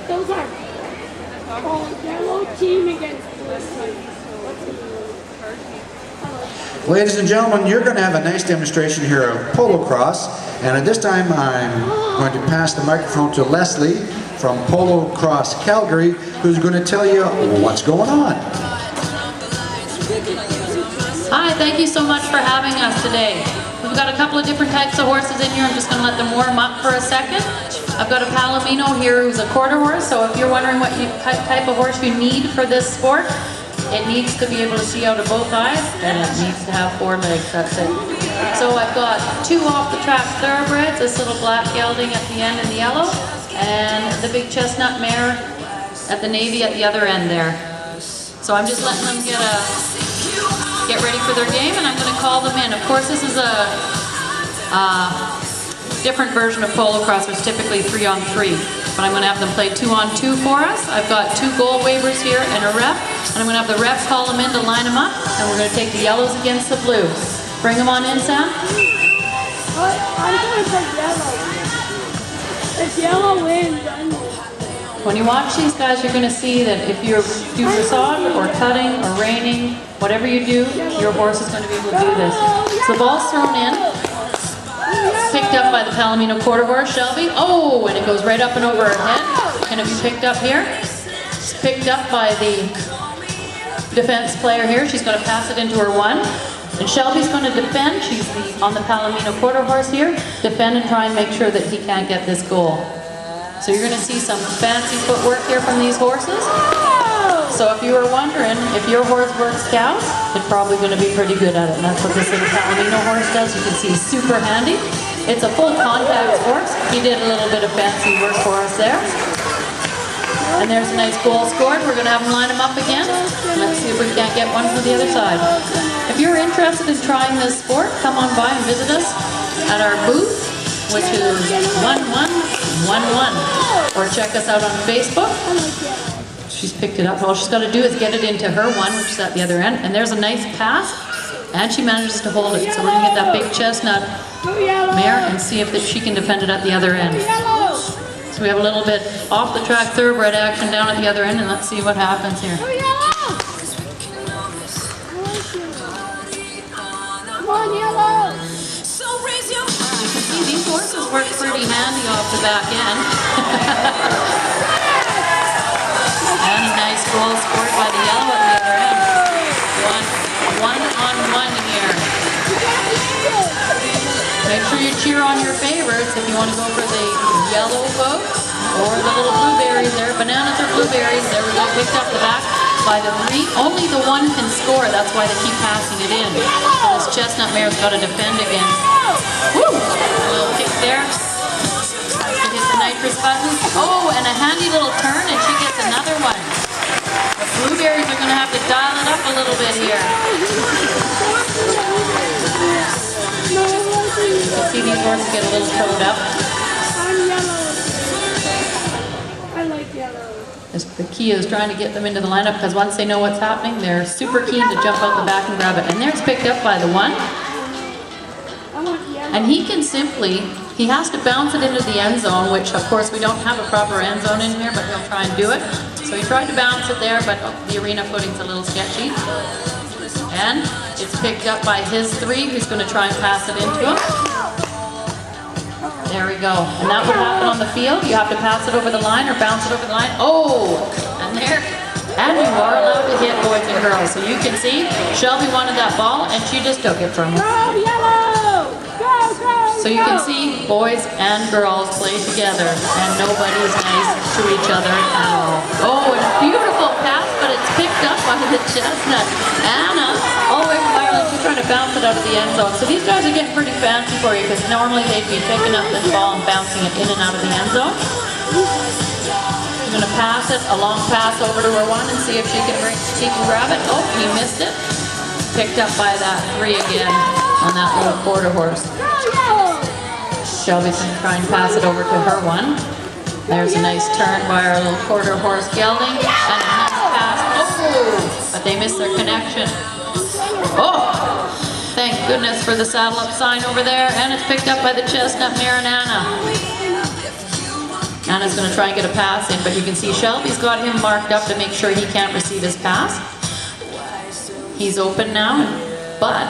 Those are all yellow team against blue. Ladies and gentlemen, you're going to have a nice demonstration here of polocross, and at this time I'm going to pass the microphone to Leslie from PoloCross Calgary, who's going to tell you what's going on. Hi, thank you so much for having us today. We've got a couple of different types of horses in here. I'm just going to let them warm up for a second. I've got a Palomino here who's a quarter horse, so if you're wondering what type of horse you need for this sport, it needs to be able to see out of both eyes, and it needs to have 4 legs, that's it. So I've got 2 off-the-track thoroughbreds, this little black gelding at the end in the yellow, and the big chestnut mare at the navy at the other end there. So I'm just letting them get ready for their game, and I'm going to call them in. Of course, this is a different version of polocross. There's typically 3-on-3, but I'm going to have them play 2-on-2 for us. I've got 2 goal wavers here and a ref, and I'm going to have the refs call them in to line them up, and we're going to take the yellows against the blues. Bring them on in, Sam. I'm going to take yellow. If yellow wins, I'm going. When you watch these guys, you're going to see that if you do dressage or cutting or reining, whatever you do, your horse is going to be able to do this. So the ball's thrown in. It's picked up by the Palomino quarter horse, Shelby. Oh, and it goes right up and over her head. Can it be picked up here? It's picked up by the defense player here. She's going to pass it into her 1. And Shelby's going to defend. She's on the Palomino quarter horse here. Defend and try and make sure that he can't get this goal. So you're going to see some fancy footwork here from these horses. So if you were wondering if your horse works cows, it's probably going to be pretty good at it. And that's what this little Palomino horse does. You can see he's super handy. It's a full contact horse. He did a little bit of fancy work for us there. And there's a nice goal scored. We're going to have them line them up again. Let's see if we can't get one from the other side. If you're interested in trying this sport, come on by and visit us at our booth, which is 1111, or check us out on Facebook. She's picked it up. All she's got to do is get it into her 1, which is at the other end, and there's a nice pass, and she manages to hold it. So we're going to get that big chestnut mare and see if she can defend it at the other end. So we have a little bit off-the-track thoroughbred action down at the other end, and let's see what happens here. Come on, yellow! You can see these horses work pretty handy off the back end. And a nice goal scored by the yellow at the other end. One-on-one here. Make sure you cheer on your favorites if you want to go for the yellow folks or the little blueberries there. Bananas or blueberries. There we go. Picked up the back by the 3. Only the 1 can score. That's why they keep passing it in. So this chestnut mare's got to defend against. Woo! A little kick there. She hit the nitrous button. Oh, and a handy little turn, and she gets another one. The blueberries are going to have to dial it up a little bit here. You can see these horses get a little towed up. I'm yellow. I like yellow. The key is trying to get them into the lineup, because once they know what's happening, they're super keen to jump out the back and grab it. And there's picked up by the 1. And he can simply, he has to bounce it into the end zone, which of course we don't have a proper end zone in here, but he'll try and do it. So he tried to bounce it there, but the arena footing's a little sketchy. And it's picked up by his 3, who's going to try and pass it into him. There we go. And that would happen on the field. You have to pass it over the line or bounce it over the line. Oh! And there. And you are allowed to hit, boys and girls. So you can see, Shelby wanted that ball, and she just took it from him. Go, yellow! Go, go! So you can see boys and girls play together, and nobody's nice to each other at all. Oh, and a beautiful pass, but it's picked up by the chestnut. Anna, all the way from Ireland, she's trying to bounce it out of the end zone. So these guys are getting pretty fancy for you, because normally they'd be picking up this ball and bouncing it in and out of the end zone. You're going to pass it, a long pass over to her one and see if she can grab it. Oh, he missed it. Picked up by that 3 again on that little quarter horse. Shelby's going to try and pass it over to her one. There's a nice turn by our little quarter horse gelding. And a nice pass. Oh, but they missed their connection. Oh, thank goodness for the saddle up sign over there. And it's picked up by the chestnut mare and Anna. Anna's going to try and get a pass in, but you can see Shelby's got him marked up to make sure he can't receive his pass. He's open now, but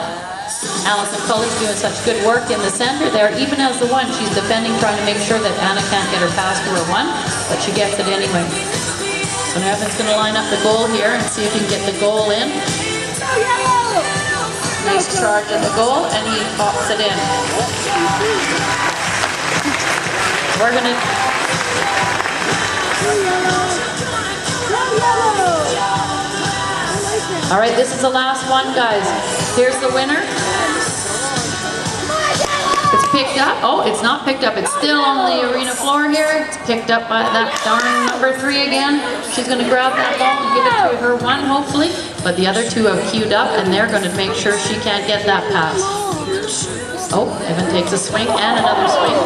Allison Cully's doing such good work in the center there. Even as the one, she's defending, trying to make sure that Anna can't get her pass to her one, but she gets it anyway. So now Evan's going to line up the goal here and see if he can get the goal in. Nice charge at the goal, and he pops it in. We're going to... All right, this is the last one, guys. Here's the winner. It's picked up. Oh, it's not picked up. It's still on the arena floor here. It's picked up by that darn number 3 again. She's going to grab that ball and give it to her one, hopefully. But the other two have queued up, and they're going to make sure she can't get that pass. Oh, Evan takes a swing and another swing.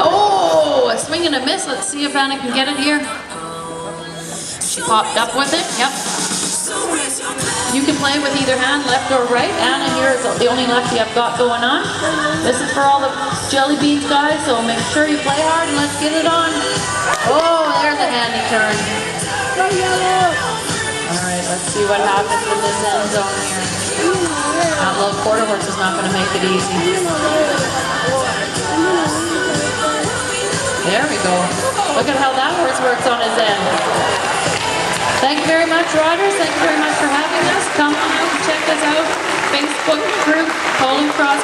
Oh, a swing and a miss. Let's see if Anna can get it here. She popped up with it. Yep. You can play with either hand, left or right. Anna here is the only lefty I've got going on. This is for all the jelly beans guys, so make sure you play hard and let's get it on. Oh, there's a handy turn. All right, let's see what happens in this end zone here. That little quarter horse is not going to make it easy. There we go. Look at how that horse works on his end. Thank you very much, Rogers. Thank you very much for having us. Come on out and check us out. Facebook group, PoloCross